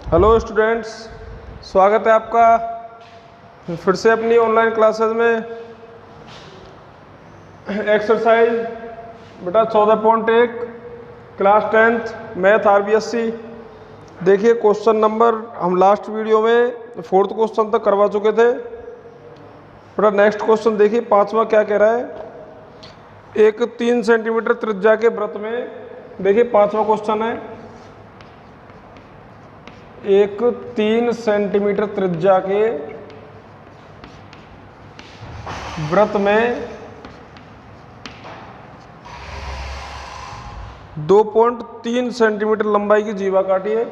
Hello students, स्वागत है आपका फिर से अपनी ऑनलाइन क्लासेस में। एक्सरसाइज बेटा 14.1 क्लास 10th मैथ आरबीएससी। देखिए क्वेश्चन नंबर हम लास्ट वीडियो में 4th क्वेश्चन तक करवा चुके थे। बेटा नेक्स्ट क्वेश्चन देखिए 5वां क्या कह रहा है। एक 3 सेंटीमीटर त्रिज्या के वृत्त में, देखिए 5वां क्वेश्चन है, एक 3 सेंटीमीटर त्रिज्या के वृत्त में 2.3 सेंटीमीटर लंबाई की जीवा काटी है।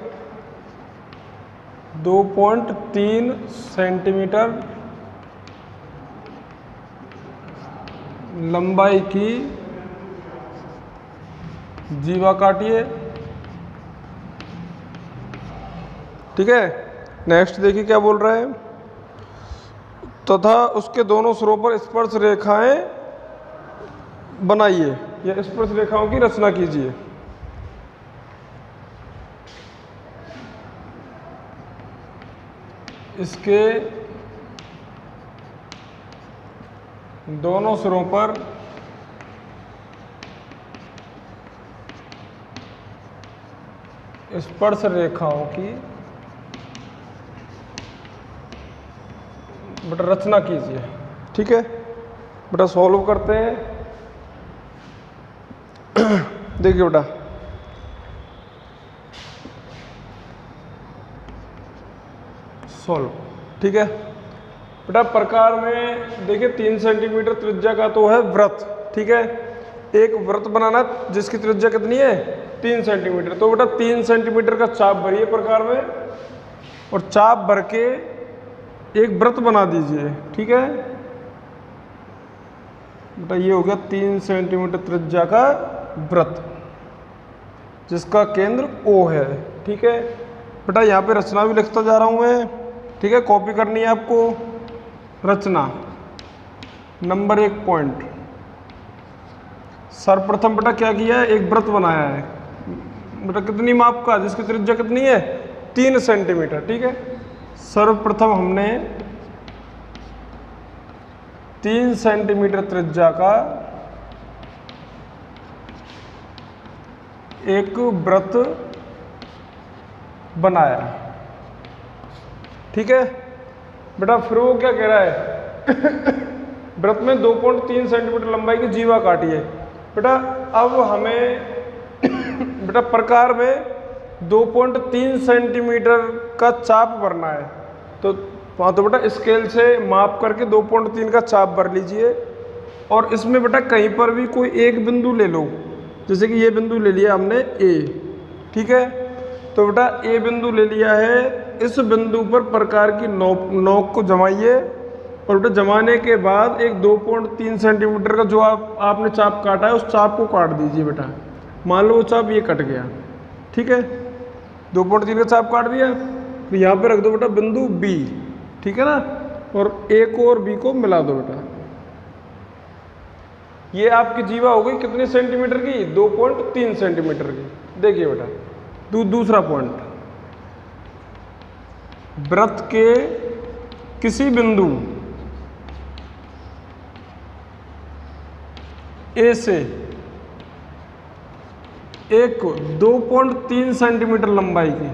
2.3 सेंटीमीटर लंबाई की जीवा काटी है। ठीक है, नेक्स्ट देखिए क्या बोल रहा है। तथा उसके दोनों सिरों पर स्पर्श रेखाएं बनाइए या स्पर्श रेखाओं की रचना कीजिए। इसके दोनों सिरों पर स्पर्श रेखाओं की बेटा रचना कीजिए। ठीक है बेटा, सॉल्व करते हैं। देखिए बेटा, सॉल्व। ठीक है बेटा, प्रकार में देखिए 3 सेंटीमीटर त्रिज्या का तो है वृत्त। ठीक है, एक वृत्त बनाना जिसकी त्रिज्या कितनी है 3 सेंटीमीटर। तो बेटा 3 सेंटीमीटर का चाप भरिए प्रकार में और चाप भर के एक वृत्त बना दीजिए। ठीक है बेटा, ये हो गया 3 सेंटीमीटर त्रिज्या का वृत्त जिसका केंद्र O है। ठीक है बेटा, यहाँ पे रचना भी लिखता जा रहा हूँ मैं। ठीक है, कॉपी करनी है आपको। रचना नंबर 1 पॉइंट। सर्वप्रथम बेटा क्या किया है, एक वृत्त बनाया है बेटा कितनी माप का, जिसकी त्रिज्या कितनी है 3 सेंटीमीटर। ठीक है, सर्वप्रथम हमने 3 सेंटीमीटर त्रिज्या का एक वृत्त बनाया। ठीक है बेटा, फिर वो क्या कह रहा है वृत्त में 2.3 सेंटीमीटर लंबाई की जीवा काटी है। बेटा अब हमें बेटा प्रकार में 2.3 सेंटीमीटर का चाप भरना है। तो बेटा स्केल से माप करके 2.3 का चाप भर लीजिए और इसमें बेटा कहीं पर भी कोई एक बिंदु ले लो। जैसे कि ये बिंदु ले लिया हमने A। ठीक है, तो बेटा A बिंदु ले लिया है। इस बिंदु पर प्रकार की नोक को जमाइए और बेटा जमाने के बाद एक 2.3 सेंटीमीटर का जो आपने चाप काटा है उस चाप को काट दीजिए। बेटा मान लो वो चाप ये कट गया। ठीक है, 2.3 का चाप काट दिया, तो यहाँ पे रख दो बेटा बिंदु B। ठीक है ना, और A को और B को मिला दो बेटा। ये आपकी जीवा हो गई कितने सेंटीमीटर की, 2.3 सेंटीमीटर की। देखिए बेटा दूसरा पॉइंट, वृत्त के किसी बिंदु A से एक 2.3 सेंटीमीटर लंबाई की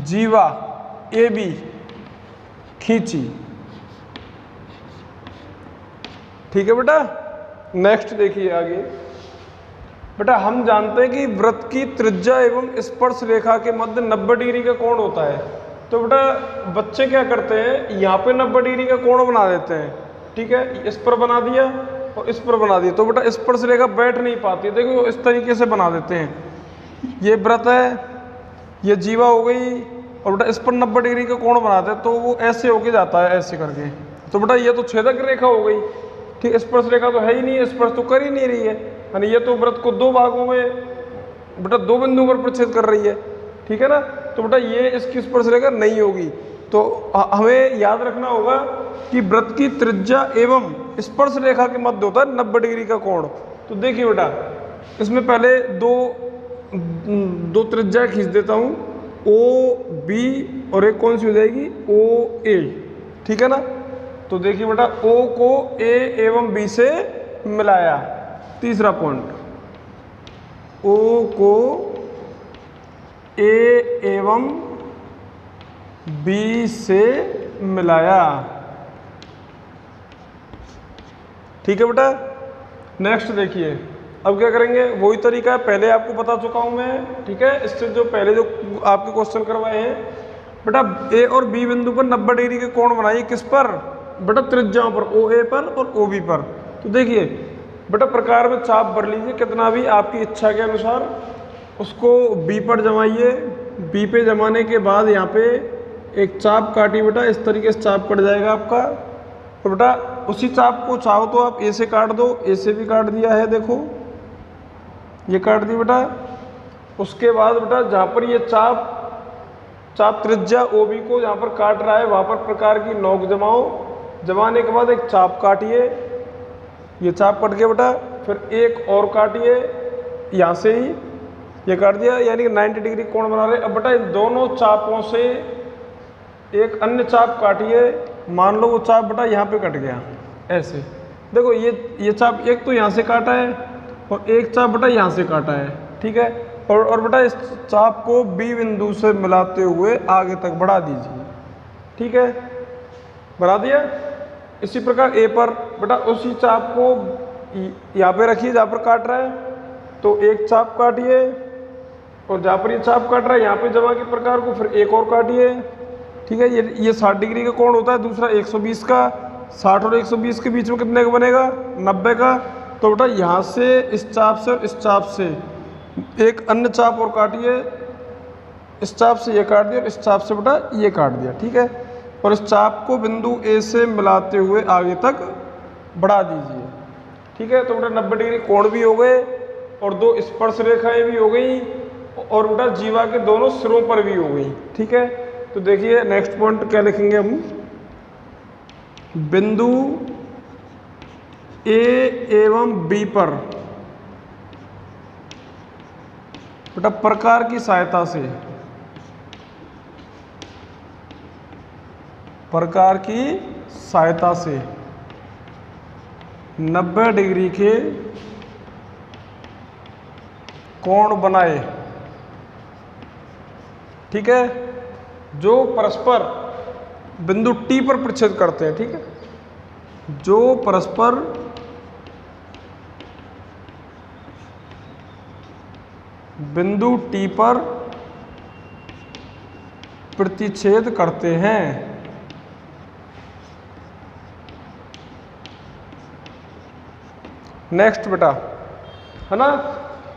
जीवा AB खींची। ठीक है बेटा, नेक्स्ट देखिए आगे। बेटा हम जानते हैं कि वृत्त की त्रिज्या एवं स्पर्श रेखा के मध्य 90 डिग्री का कोण होता है। तो बेटा बच्चे क्या करते हैं, यहाँ पे 90 डिग्री का कोण बना देते हैं। ठीक है, इस पर बना दिया और इस पर बना दिया, तो बेटा स्पर्श रेखा बैठ नहीं पाती। देखो इस तरीके से बना देते हैं। ये वृत्त है, ये जीवा हो गई और बेटा इस पर 90 डिग्री का कोण बनाते हैं, तो वो ऐसे होके जाता है ऐसे करके। तो बेटा ये तो छेदक रेखा हो गई। ठीक, स्पर्श रेखा तो है ही नहीं, स्पर्श तो कर ही नहीं रही है। यानी ये तो वृत्त को 2 भागों में बेटा 2 बिंदुओं पर प्रच्छेद कर रही है। ठीक है ना, तो बेटा ये इसकी स्पर्श रेखा नहीं होगी। तो हमें याद रखना होगा कि वृत्त की त्रिज्या एवं स्पर्श रेखा के मध्य होता है 90 डिग्री का कोण। तो देखिए बेटा इसमें पहले दो त्रिज्या खींच देता हूँ, ओ बी और एक कौन सी हो जाएगी, ओ ए, ठीक है ना। तो देखिए बेटा ओ को ए एवं बी से मिलाया, तीसरा पॉइंट, ओ को ए एवं बी से मिलाया, ठीक है बेटा। नेक्स्ट देखिए, अब क्या करेंगे, वही तरीका है, पहले आपको बता चुका हूं मैं, ठीक है। इससे जो पहले जो आपके क्वेश्चन करवाए हैं बेटा, ए और बी बिंदु पर 90 डिग्री के कोण बनाइए, किस पर बेटा, त्रिज्याओं पर, ओ ए पर और ओ बी पर। तो देखिए बेटा प्रकार में चाप भर लीजिए कितना भी आपकी इच्छा के अनुसार, उसको बी पर जमाइए, बी पे जमाने के बाद यहाँ पे एक चाप काटिए बेटा, इस तरीके से चाप कट जाएगा आपका। तो बेटा उसी चाप को चाहो तो आप ए से काट दो, ए से भी काट दिया है, देखो ये काट दी बेटा। उसके बाद बेटा जहाँ पर ये चाप त्रिज्या ओ बी को जहाँ पर काट रहा है वहाँ पर प्रकार की नोक जमाओ, जमाने के बाद एक चाप काटिए, ये चाप कट गया बेटा। फिर एक और काटिए, यहाँ से ही ये काट दिया, यानी कि 90 डिग्री कोण बना रहे। अब बेटा इन दोनों चापों से एक अन्य चाप काटिए, मान लो वो चाप बेटा यहाँ पे कट गया, ऐसे देखो ये चाप एक तो यहाँ से काटा है और एक चाप बेटा यहाँ से काटा है, ठीक है। और बेटा इस चाप को बी बिंदु से मिलाते हुए आगे तक बढ़ा दीजिए, ठीक है, बढ़ा दिया। इसी प्रकार ए पर बेटा उसी चाप को यहाँ पे रखिए जहाँ पर काट रहा है, तो एक चाप काटिए और जहाँ पर ये चाप काट रहा है यहाँ पे जमा के प्रकार को फिर एक और काटिए, ठीक है। ये 60 डिग्री का कोण होता है, दूसरा 120 का, 60 और 120 के बीच में कितने का बनेगा, 90 का। तो बेटा यहाँ से इस चाप से और इस चाप से एक अन्य चाप और काटिए, इस चाप से ये काट दिया और इस चाप से बेटा ये काट दिया, ठीक है। और इस चाप को बिंदु ए से मिलाते हुए आगे तक बढ़ा दीजिए, ठीक है। तो बेटा 90 डिग्री कोण भी हो गए और दो स्पर्श रेखाएं भी हो गई और बेटा जीवा के दोनों सिरों पर भी हो गई, ठीक है। तो देखिए नेक्स्ट पॉइंट क्या लिखेंगे हम, बिंदु ए एवं बी पर बेटा प्रकार की सहायता से, प्रकार की सहायता से 90 डिग्री के कोण बनाए, ठीक है, जो परस्पर बिंदु टी पर प्रतिच्छेद करते हैं, ठीक है, जो परस्पर बिंदु टी पर प्रतिच्छेद करते हैं। नेक्स्ट बेटा, है ना।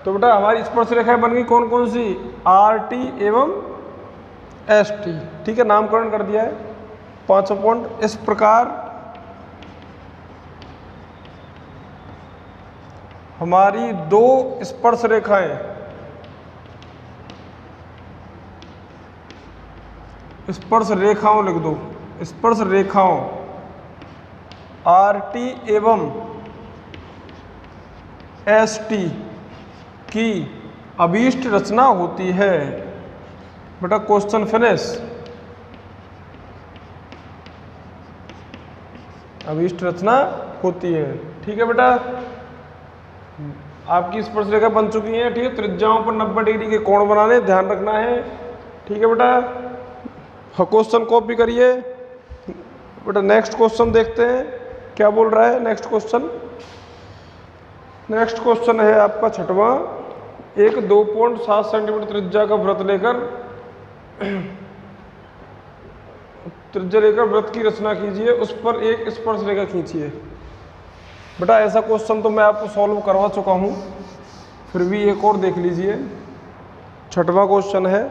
तो बेटा हमारी स्पर्श रेखाएं बन गई कौन कौन सी, आर टी एवं एस टी, ठीक है, नामकरण कर दिया है। 5वां पॉइंट, इस प्रकार हमारी दो स्पर्श रेखाएं, स्पर्श रेखाओं लिख दो, स्पर्श रेखाओं आर टी एवं एस टी की अभीष्ट रचना होती है। बेटा क्वेश्चन फिनिश, अभीष्ट रचना होती है, ठीक है बेटा। आपकी स्पर्श रेखा बन चुकी है, ठीक है। त्रिज्याओं पर 90 डिग्री के कोण बनाने, ध्यान रखना है, ठीक है बेटा। हाँ क्वेश्चन कॉपी करिए बेटा। नेक्स्ट क्वेश्चन देखते हैं क्या बोल रहा है। नेक्स्ट क्वेश्चन है आपका 6वां, एक 2.7 सेंटीमीटर त्रिज्या का वृत्त लेकर वृत्त की रचना कीजिए, उस पर एक स्पर्श रेखा खींचिए। बेटा ऐसा क्वेश्चन तो मैं आपको सॉल्व करवा चुका हूँ, फिर भी एक और देख लीजिए। 6वां क्वेश्चन है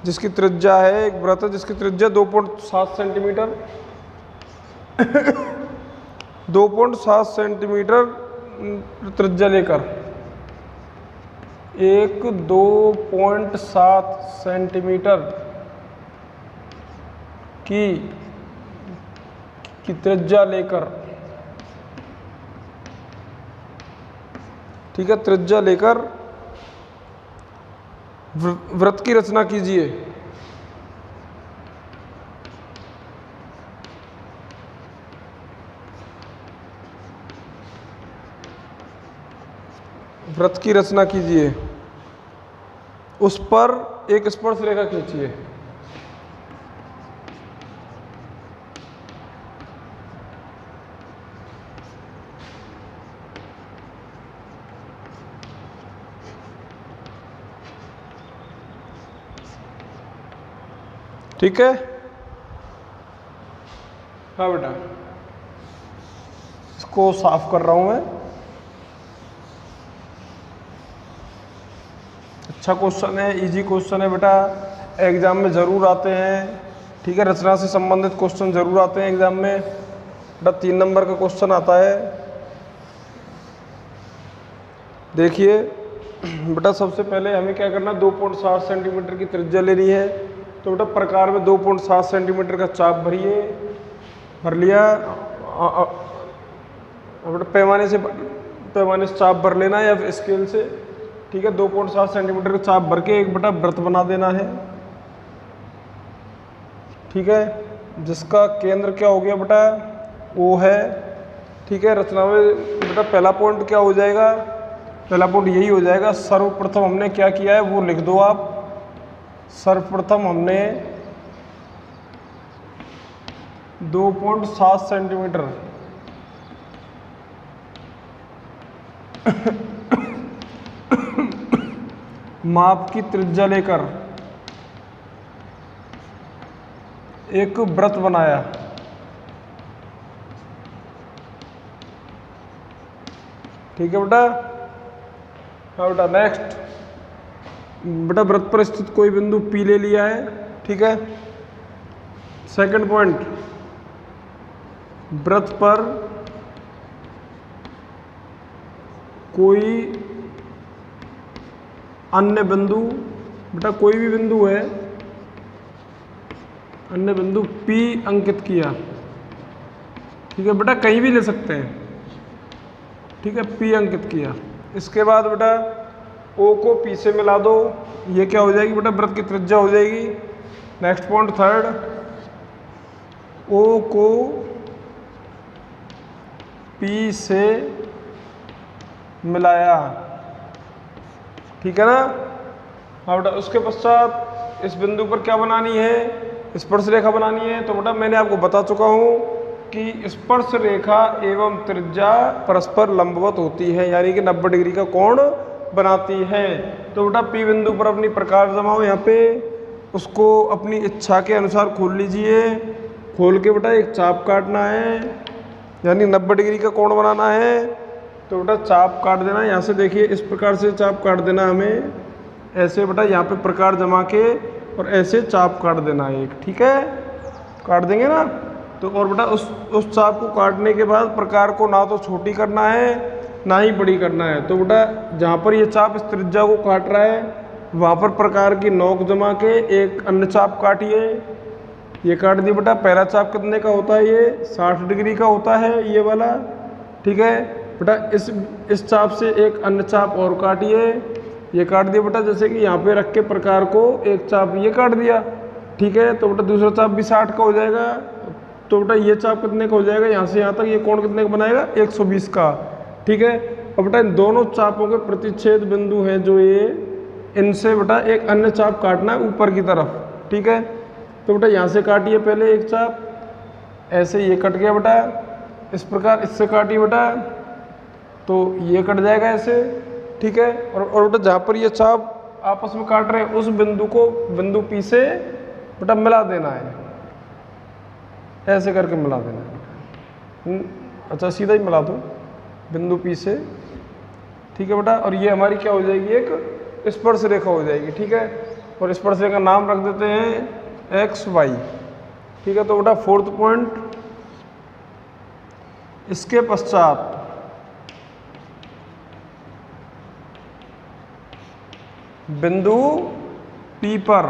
जिसकी त्रिज्या है, एक वृत्त है जिसकी त्रिज्या 2.7 सेंटीमीटर 2.7 सेंटीमीटर त्रिज्या लेकर एक 2.7 सेंटीमीटर की त्रिज्या लेकर ठीक है, त्रिज्या लेकर वृत्त की रचना कीजिए। वृत्त की रचना कीजिए, उस पर एक स्पर्श रेखा खींचिए। ठीक है, हाँ बेटा, इसको साफ कर रहा हूं मैं। अच्छा क्वेश्चन है, इजी क्वेश्चन है बेटा, एग्जाम में ज़रूर आते हैं। ठीक है, रचना से संबंधित क्वेश्चन ज़रूर आते हैं एग्जाम में बेटा। 3 नंबर का क्वेश्चन आता है। देखिए बेटा, सबसे पहले हमें क्या करना है, 2.7 सेंटीमीटर की त्रिज्या लेनी है। तो बेटा प्रकार में 2.7 सेंटीमीटर का चाप भरिए, भर लिया। बेटा पैमाने से चाप भर लेना है या फिर स्केल से। ठीक है, 2.7 सेंटीमीटर का चाप भर के एक बेटा वृत्त बना देना है। ठीक है, जिसका केंद्र क्या हो गया बेटा, O है। ठीक है, रचना में बेटा पहला पॉइंट क्या हो जाएगा, पहला पॉइंट यही हो जाएगा। सर्वप्रथम हमने क्या किया है वो लिख दो आप। सर्वप्रथम हमने 2.7 सेंटीमीटर माप की त्रिज्या लेकर एक वृत्त बनाया। ठीक है बेटा, हाँ बेटा, नेक्स्ट बेटा वृत्त पर स्थित कोई बिंदु P ले लिया है। ठीक है, सेकंड पॉइंट, वृत्त पर कोई अन्य बिंदु, बेटा कोई भी बिंदु है, अन्य बिंदु P अंकित किया। ठीक है बेटा, कहीं भी ले सकते हैं। ठीक है, P अंकित किया। इसके बाद बेटा O को P से मिला दो, ये क्या हो जाएगी बेटा, वृत्त की त्रिज्या हो जाएगी। नेक्स्ट पॉइंट थर्ड, O को P से मिलाया। ठीक है ना, हाँ बेटा। उसके पश्चात इस बिंदु पर क्या बनानी है, स्पर्श रेखा बनानी है। तो बेटा मैंने आपको बता चुका हूँ कि स्पर्श रेखा एवं त्रिज्या परस्पर लंबवत होती है, यानी कि 90 डिग्री का कोण बनाती है। तो बेटा P बिंदु पर अपनी प्रकार जमाओ यहाँ पे, उसको अपनी इच्छा के अनुसार खोल लीजिए। खोल के बेटा एक चाप काटना है, यानी 90 डिग्री का कोण बनाना है। तो बेटा चाप काट देना यहाँ से, देखिए इस प्रकार से चाप काट देना हमें, ऐसे बेटा यहाँ पे प्रकार जमा के और ऐसे चाप काट देना एक। ठीक है, काट देंगे ना। तो और बेटा उस चाप को काटने के बाद प्रकार को ना तो छोटी करना है ना ही बड़ी करना है। तो बेटा जहाँ पर ये चाप इस त्रिज्या को काट रहा है वहाँ पर प्रकार की नोक जमा के एक अन्य चाप काटिए। ये काट दिया बेटा। पहला चाप कितने का होता है, ये 60 डिग्री का होता है, ये वाला। ठीक है बेटा, इस चाप से एक अन्य चाप और काटिए। ये काट दिया बेटा, जैसे कि यहाँ पे रख के प्रकार को एक चाप ये काट दिया। ठीक है, तो बेटा दूसरा चाप भी 60 का हो जाएगा। तो बेटा ये चाप कितने का हो जाएगा, यहाँ से यहाँ तक ये कोण कितने का बनाएगा, 120 का। ठीक है, अब बेटा इन दोनों चापों के प्रतिच्छेद बिंदु हैं जो ये, इनसे बेटा एक अन्य चाप काटना है ऊपर की तरफ। ठीक है, तो बेटा यहाँ से काटिए पहले एक चाप, ऐसे ये कट गया बेटा। इस प्रकार इससे काटिए बेटा, तो ये कट जाएगा ऐसे। ठीक है, और बेटा जहाँ पर ये चाप आपस में काट रहे हैं उस बिंदु को बिंदु P से बेटा मिला देना है, ऐसे करके मिला देना है। अच्छा सीधा ही मिला दो बिंदु P से। ठीक है बेटा, और ये हमारी क्या हो जाएगी, एक स्पर्श रेखा हो जाएगी। ठीक है, और स्पर्श रेखा का नाम रख देते हैं XY। ठीक है, तो बेटा फोर्थ पॉइंट, इसके पश्चात बिंदु P पर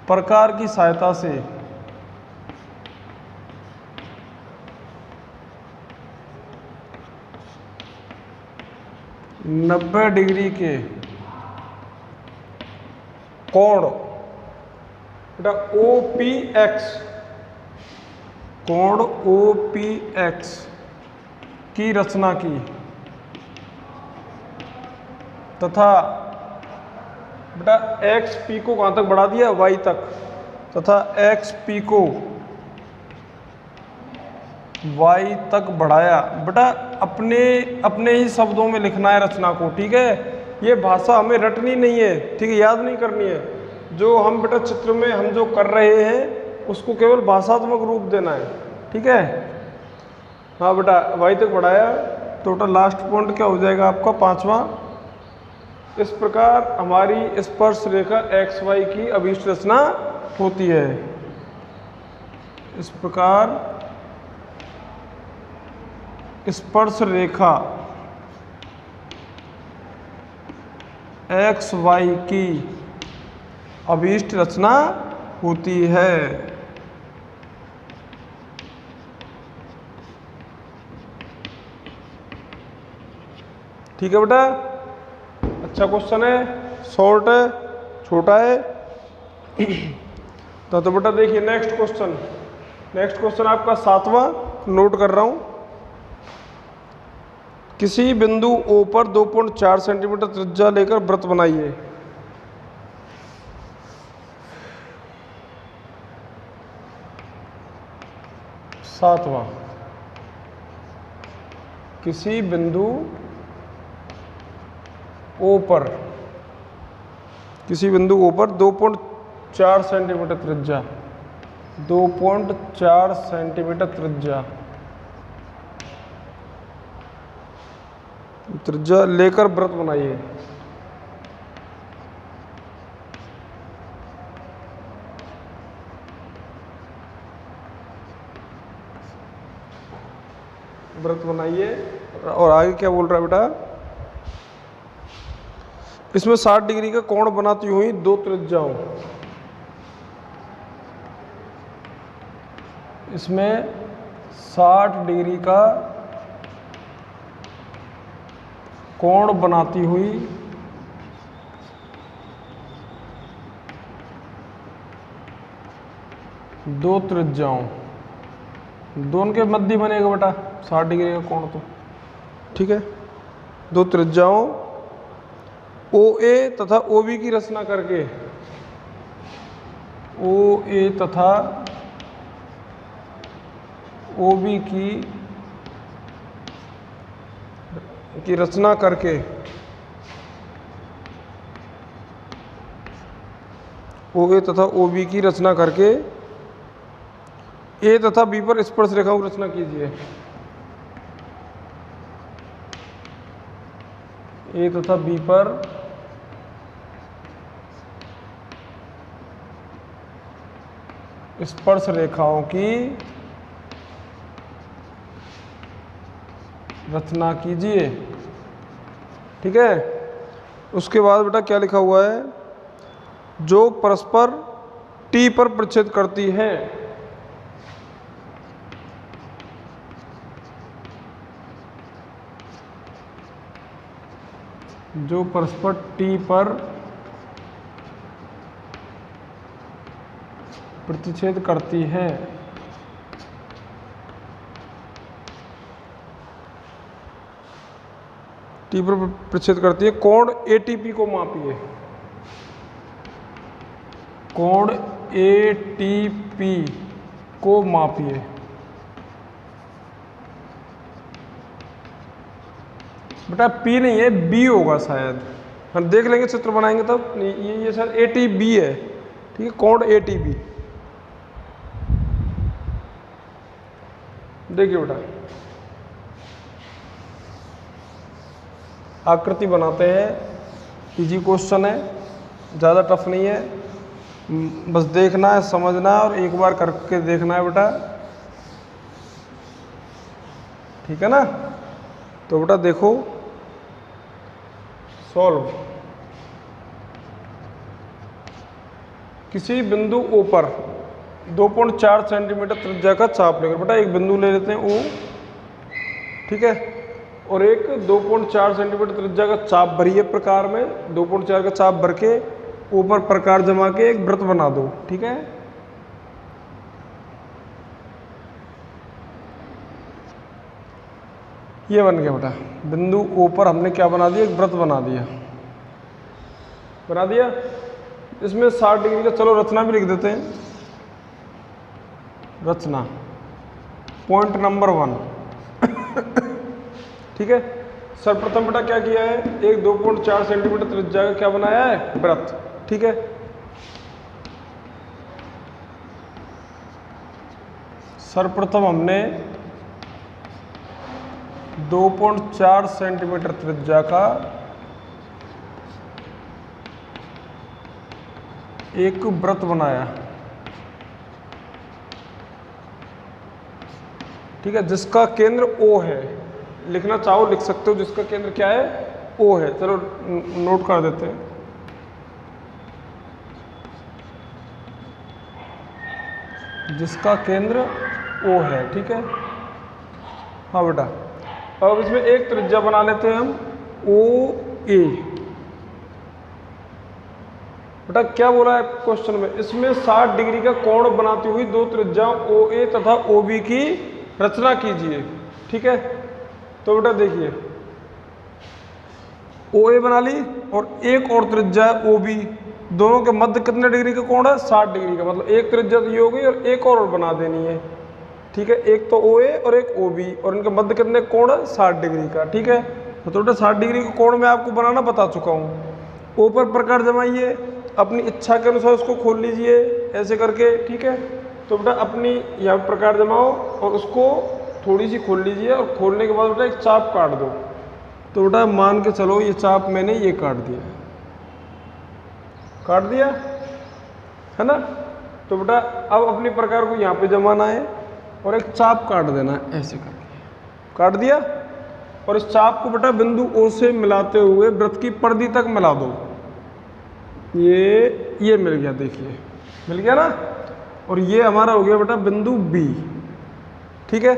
प्रकार की सहायता से 90 डिग्री के कोण बेटा OPX, कोण OPX की रचना की तथा बेटा XP को कहाँ तक बढ़ा दिया, Y तक, तथा XP को Y तक बढ़ाया। बेटा अपने अपने ही शब्दों में लिखना है रचना को, ठीक है। ये भाषा हमें रटनी नहीं है, ठीक है, याद नहीं करनी है। जो हम बेटा चित्र में हम जो कर रहे हैं उसको केवल भाषात्मक रूप देना है, ठीक है। हाँ बेटा Y तक बढ़ाया। टोटल लास्ट पॉइंट क्या हो जाएगा आपका, 5वां। इस प्रकार हमारी स्पर्श रेखा XY की अभीष्ट रचना होती है। इस प्रकार स्पर्श रेखा XY की अभीष्ट रचना होती है। ठीक है बेटा, अच्छा क्वेश्चन है, शॉर्ट है, छोटा है। तो बेटा देखिए नेक्स्ट क्वेश्चन, नेक्स्ट क्वेश्चन आपका 7वां, नोट कर रहा हूं। किसी बिंदु O पर 2.4 सेंटीमीटर त्रिज्या लेकर वृत्त बनाइए। सातवां, किसी बिंदु O पर, किसी बिंदु O पर 2.4 सेंटीमीटर त्रिज्या, 2.4 सेंटीमीटर त्रिज्या लेकर वृत्त बनाइए। वृत्त बनाइए। और आगे क्या बोल रहा है बेटा, इसमें 60 डिग्री का कोण बनाती हुई दो त्रिज्याओं, इसमें 60 डिग्री का कोण बनाती हुई दो त्रिज्याओं, दोनों के मध्य बनेगा बेटा 60 डिग्री का कोण, तो ठीक है। दो त्रिज्याओं OA तथा OB की रचना करके, OA तथा OB की रचना करके OA तथा OB की रचना करके A तथा B पर स्पर्श रेखाओं की रचना कीजिए। A तथा B पर स्पर्श रेखाओं की रचना कीजिए, ठीक है। उसके बाद बेटा क्या लिखा हुआ है, जो परस्पर T पर प्रतिच्छेद करती है, जो परस्पर T पर प्रतिच्छेद करती है, T पर प्रतिच्छेद करती है, कोण ATP को मापिए। कोण ATP को मापिए। बेटा P नहीं है, B होगा शायद, हम देख लेंगे चित्र बनाएंगे तब। ये शायद ATB है, ठीक है, कोण ATB। देखिए बेटा आकृति बनाते हैं, इजी क्वेश्चन है, ज़्यादा टफ नहीं है, बस देखना है, समझना है और एक बार करके देखना है बेटा, ठीक है ना। तो बेटा देखो, सॉल्व। किसी बिंदु O पर 2.4 सेंटीमीटर त्रिज्या का चाप लेकर, बेटा एक बिंदु ले लेते हैं O, ठीक है, और एक 2.4 सेंटीमीटर त्रिज्या का चाप भरिए प्रकार में, 2.4 का चाप भर के ऊपर प्रकार जमा के एक वृत्त बना दो। ठीक है, ये बन गया बेटा बिंदु ओ पर हमने क्या बना दिया, एक वृत्त बना दिया। इसमें 60 डिग्री का, चलो रचना भी लिख देते हैं। रचना पॉइंट नंबर 1। ठीक है, सर्वप्रथम बेटा क्या किया है, एक 2.4 सेंटीमीटर त्रिज्या का क्या बनाया है, वृत्त। ठीक है, सर्वप्रथम हमने 2.4 सेंटीमीटर त्रिज्या का एक वृत्त बनाया। ठीक है, जिसका केंद्र O है, लिखना चाहो लिख सकते हो, जिसका केंद्र क्या है, O है। चलो नोट कर देते हैं। जिसका केंद्र O है। ठीक है, हाँ बेटा, अब इसमें एक त्रिज्या बना लेते हैं हम, OA। बेटा क्या बोला है क्वेश्चन में, इसमें 60 डिग्री का कोण बनाती हुई दो त्रिज्या OA तथा OB की रचना कीजिए। ठीक है, तो बेटा देखिए, OA बना ली और एक और त्रिज्या OB, दोनों के मध्य कितने डिग्री का कोण है, 60 डिग्री का। मतलब एक त्रिज्या तो ये हो गई और एक और बना देनी है। ठीक है, एक तो OA और एक OB, और इनके मध्य कितने कोण है, 60 डिग्री का। ठीक है, तो बेटा 60 डिग्री का कोण मैं आपको बनाना बता चुका हूँ। O पर प्रकार जमाइए, अपनी इच्छा के अनुसार उसको खोल लीजिए ऐसे करके। ठीक है, तो बेटा अपनी यहाँ प्रकार जमाओ और उसको थोड़ी सी खोल लीजिए, और खोलने के बाद बेटा एक चाप काट दो। तो बेटा मान के चलो ये चाप मैंने ये काट दिया है ना। तो बेटा अब अपनी प्रकार को यहाँ पे जमाना है और एक चाप काट देना है, ऐसे करके काट दिया। और इस चाप को बेटा बिंदु O से मिलाते हुए वृत्त की परिधि तक मिला दो। ये मिल गया, देखिए मिल गया ना। और ये हमारा हो गया बेटा बिंदु B। ठीक है,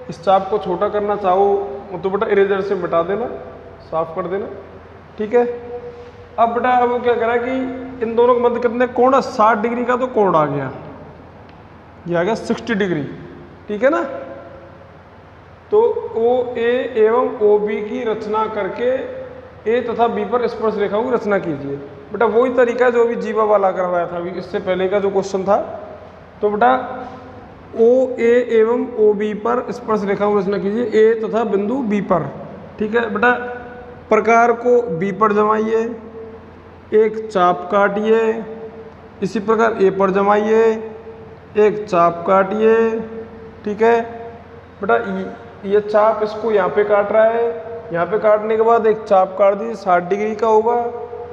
इस चाप को छोटा करना चाहो तो बेटा इरेजर से मिटा देना, साफ कर देना। ठीक है, अब बेटा अब वो क्या करा कि इन दोनों के मध्य कितने कोण है, 60 डिग्री का तो कोण आ गया, ये आ गया 60 डिग्री। ठीक है ना, तो OA एवं OB की रचना करके A तथा B पर स्पर्श रेखाओं की रचना कीजिए। बेटा वही तरीका जो अभी जीवा वाला करवाया था, अभी इससे पहले का जो क्वेश्चन था। तो बेटा OA एवं OB पर स्पर्श रेखाओं की रचना कीजिए, A तथा बिंदु B पर। ठीक है बेटा, प्रकार को B पर जमाइए, एक चाप काटिए, इसी प्रकार A पर जमाइए, एक चाप काटिए। ठीक है बेटा, ये चाप इसको यहाँ पे काट रहा है, यहाँ पे काटने के बाद एक चाप काट दी, 60 डिग्री का होगा।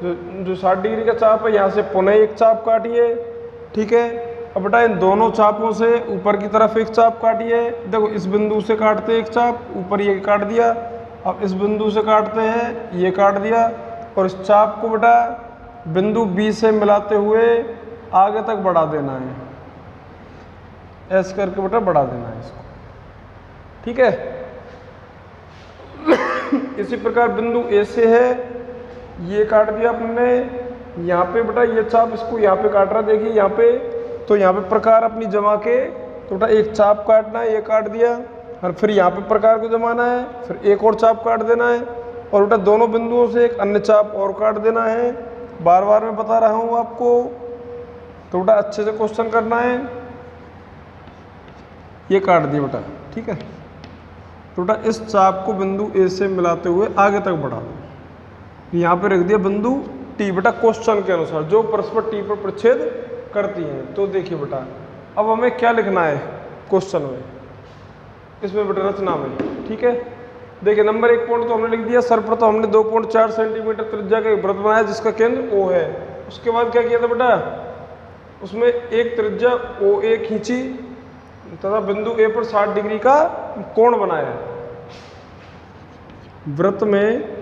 जो 60 डिग्री का चाप है, यहाँ से पुनः एक चाप काटिए। ठीक है, अब बेटा इन दोनों चापों से ऊपर की तरफ एक चाप काटिए। देखो इस बिंदु से काटते एक चाप, ऊपर ये काट दिया। अब इस बिंदु से काटते हैं, ये काट दिया। और इस चाप को बेटा बिंदु B से मिलाते हुए आगे तक बढ़ा देना है, ऐसे करके बेटा बढ़ा देना है इसको। ठीक है, इसी प्रकार बिंदु A से है, ये काट दिया अपने। यहाँ पे बेटा ये चाप इसको यहाँ पे काट रहा है, देखिए यहाँ पे। तो यहाँ पे प्रकार अपनी जमा के, तो बेटा एक चाप काटना है, ये काट दिया। और फिर यहाँ पे प्रकार को जमाना है, फिर एक और चाप काट देना है। और बेटा दोनों बिंदुओं से एक अन्य चाप और काट देना है। बार बार मैं बता रहा हूँ आपको, तो बेटा अच्छे से क्वेश्चन करना है। ये काट दिया बेटा। ठीक है, तो बेटा इस चाप को बिंदु A से मिलाते हुए आगे तक बढ़ा दो। यहाँ पे रख दिया बिंदु T बेटा, क्वेश्चन के अनुसार जो परस्पर T पर प्रच्छेद करती हैं। तो देखिए बेटा, अब हमें क्या लिखना है क्वेश्चन में, इसमें बेटा रचना में। ठीक है, देखिए नंबर 1 पॉइंट तो हमने लिख दिया। सर्वप्रथम हमने 2.4 सेंटीमीटर त्रिज्या का एक वृत्त बनाया जिसका केंद्र O है। उसके बाद क्या किया था बेटा, उसमें एक त्रिज्या OA खींची तथा बिंदु A पर 60 डिग्री का कोण बनाया। वृत्त में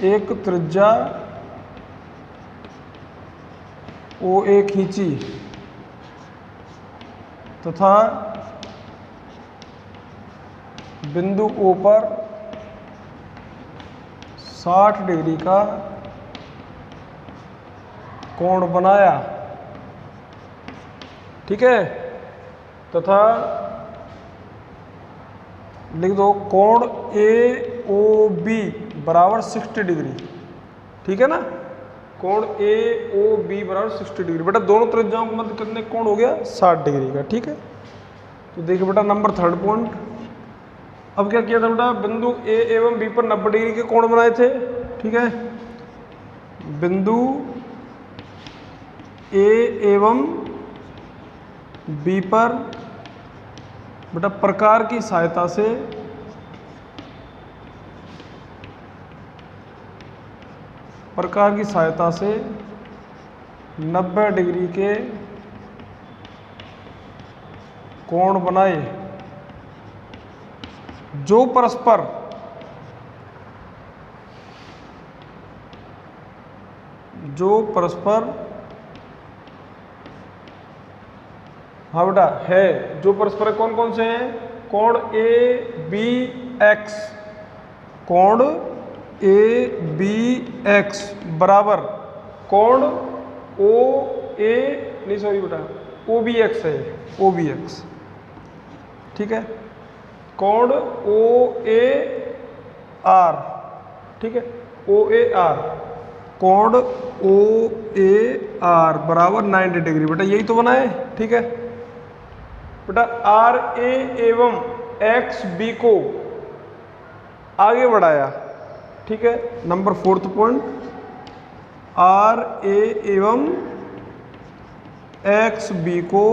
एक त्रिज्या OA खींची तथा बिंदु O पर 60 डिग्री का कोण बनाया। ठीक है, तथा लिख दो कोण AOB बराबर 60 डिग्री। ठीक है ना, कोण AOB बराबर 60 डिग्री। बेटा दोनों त्रिज्याओं के मध्य कितने कोण हो गया? 60 डिग्री का। ठीक है, तो देखिए बेटा नंबर 3rd पॉइंट। अब क्या किया था बेटा, बिंदु A एवं B पर 90 डिग्री के कोण बनाए थे। ठीक है, बिंदु A एवं B पर बेटा प्रकार की सहायता से प्रकार की सहायता से 90 डिग्री के कोण बनाए जो परस्पर हाँ बेटा है, जो परस्पर कौन कौन से हैं? कोण ABX, कोण ABX बराबर कोण OA नहीं सॉरी बेटा OBX है, OBX। ठीक है, कोण OAR। ठीक है, OAR, कोण OAR बराबर 90 डिग्री। बेटा यही तो बनाए। ठीक है बेटा, RA एवं XB को आगे बढ़ाया। ठीक है, नंबर 4th पॉइंट, RA एवं XB को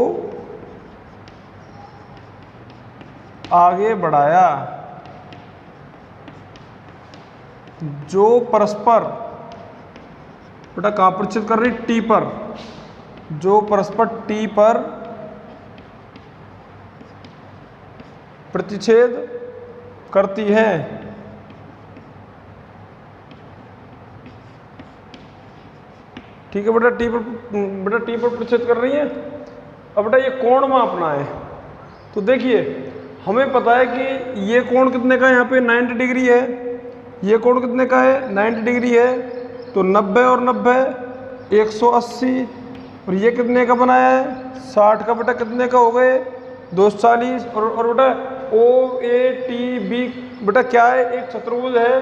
आगे बढ़ाया जो परस्पर बेटा कहाँ प्रतिच्छेद कर रही? T पर, जो परस्पर T पर प्रतिच्छेद करती है। ठीक है बेटा, T पर प्रतिच्छेद कर रही है। अब बेटा ये कोण मापना है, तो देखिए हमें पता है कि ये कोण कितने का है? यहाँ पे 90 डिग्री है। ये कोण कितने का है? 90 डिग्री है। तो 90 और 90 180, और ये कितने का बनाया है? 60 का। बेटा कितने का हो गए? 240। और बेटा OATB बेटा क्या है? एक चतुर्भुज है।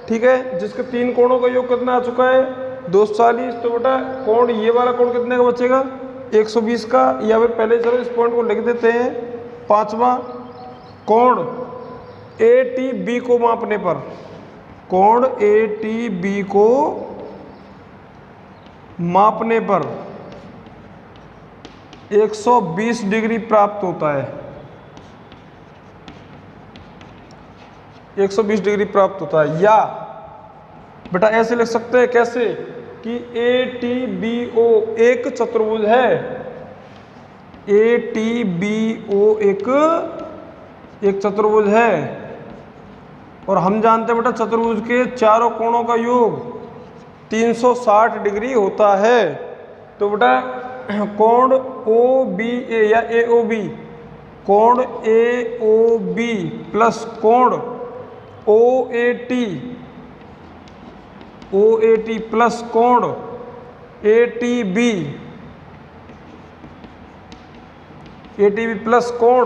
ठीक है, जिसके 3 कोणों का योग कितना आ चुका है? 240। तो बेटा कोण ये वाला कोण कितने का बचेगा? 120 का। या फिर पहले चलो इस पॉइंट को लिख देते हैं। 5वां, कोण ATB को मापने पर, कोण ATB को मापने पर 120 डिग्री प्राप्त होता है। 120 डिग्री प्राप्त होता है। या बेटा ऐसे लिख सकते हैं, कैसे कि ATBO एक चतुर्भुज है। ATBO एक चतुर्भुज है, और हम जानते हैं बेटा चतुर्भुज के चारों कोणों का योग 360 डिग्री होता है। तो बेटा कोण OBA या AOB, कोण AOB प्लस कोण OAT प्लस कोण ATB प्लस कोण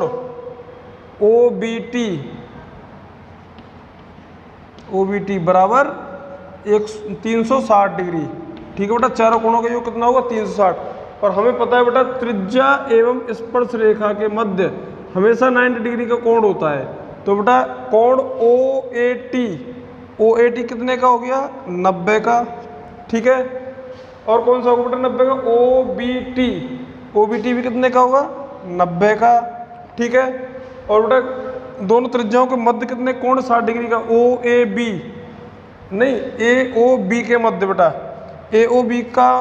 OBT बराबर 360 डिग्री। ठीक है बेटा, चारों कोणों का योग कितना होगा? 360। और हमें पता है बेटा त्रिज्या एवं स्पर्श रेखा के मध्य हमेशा 90 डिग्री का कोण होता है। तो बेटा कोण OAT कितने का हो गया? 90 का। ठीक है, और कौन सा होगा बेटा? 90 का। OBT भी कितने का होगा? 90 का। ठीक है, और बेटा दोनों त्रिज्याओं के मध्य कितने कोण? 60 डिग्री का। OAB नहीं, AOB के मध्य बेटा AOB का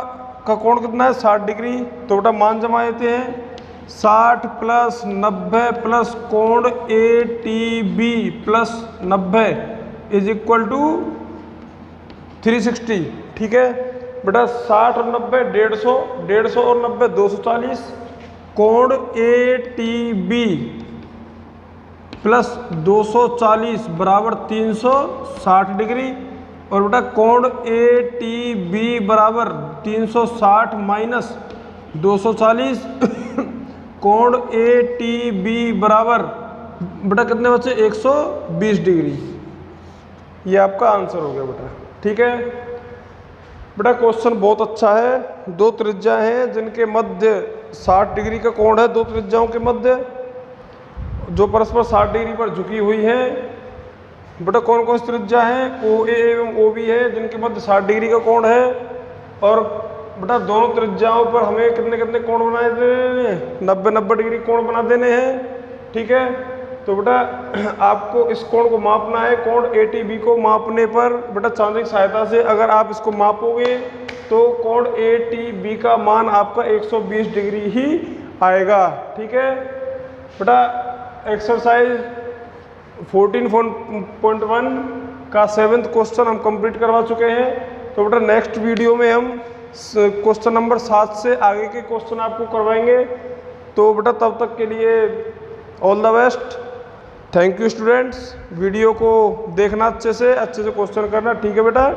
कोण कितना है? 60 डिग्री। तो बेटा मान जमा देते हैं, 60 प्लस 90 प्लस कोण ATB plus 90 is equal to 360। ठीक है बेटा, 60 और 90 150, 150 और 90 240, कोण ATB प्लस 240 बराबर 360 डिग्री, और बेटा कोण ATB बराबर 360 माइनस 240 कोण ATB बराबर बेटा कितने बच्चे 120 डिग्री। ये आपका आंसर हो गया बेटा। ठीक है बेटा, क्वेश्चन बहुत अच्छा है। दो त्रिज्या हैं जिनके मध्य 60 डिग्री का कोण है, दो त्रिज्याओं के मध्य जो परस्पर 60 डिग्री पर झुकी हुई है। बेटा कौन कौन सी त्रिज्या है? OA एवं OB है जिनके मध्य 60 डिग्री का कोण है। और बेटा दोनों त्रिज्याओं पर हमें कितने कितने कोण बनाए देने हैं? 90-90 डिग्री कोण बना देने हैं। ठीक है, तो बेटा आपको इस कोण को मापना है। कोण ATB को मापने पर बेटा चांद्रिक सहायता से अगर आप इसको मापोगे तो कोण ATB का मान आपका 120 डिग्री ही आएगा। ठीक है बेटा, एक्सरसाइज 14.1 का 7th क्वेश्चन हम कंप्लीट करवा चुके हैं। तो बेटा नेक्स्ट वीडियो में हम क्वेश्चन नंबर 7 से आगे के क्वेश्चन आपको करवाएंगे। तो बेटा तब तक के लिए all the best. Thank you students. Video को देखना अच्छे से क्वेश्चन करना। ठीक है बेटा,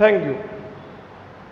थैंक यू।